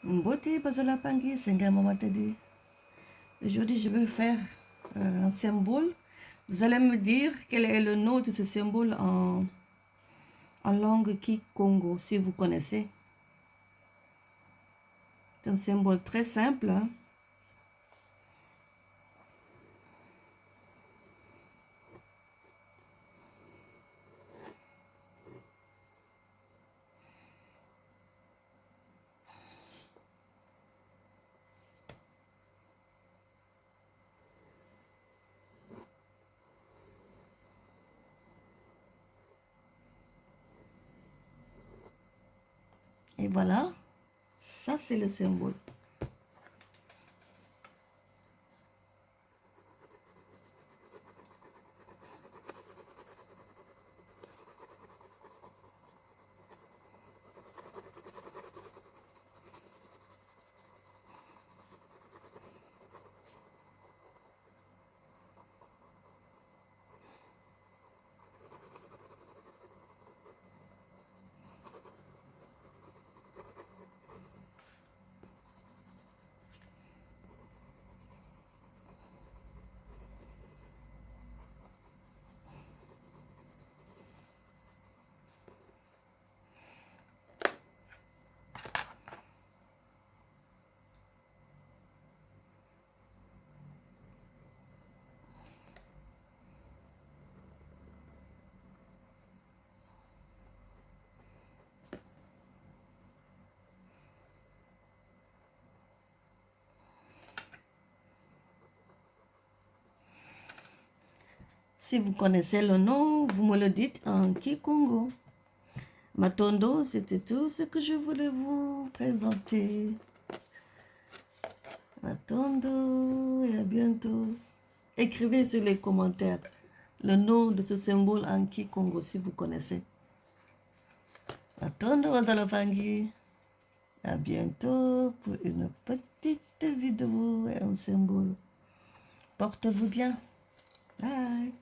Mbote Bazola Pangui, Senga Mamatadi. Aujourd'hui, je vais faire un symbole. Vous allez me dire quel est le nom de ce symbole en langue Kikongo, si vous connaissez. C'est un symbole très simple. Hein. Et voilà, ça c'est le symbole. Si vous connaissez le nom, vous me le dites en Kikongo. Matondo, c'était tout ce que je voulais vous présenter. Matondo, et à bientôt. Écrivez sur les commentaires le nom de ce symbole en Kikongo si vous connaissez. Matondo Wazalafangi. À bientôt pour une petite vidéo et un symbole. Portez-vous bien. Bye.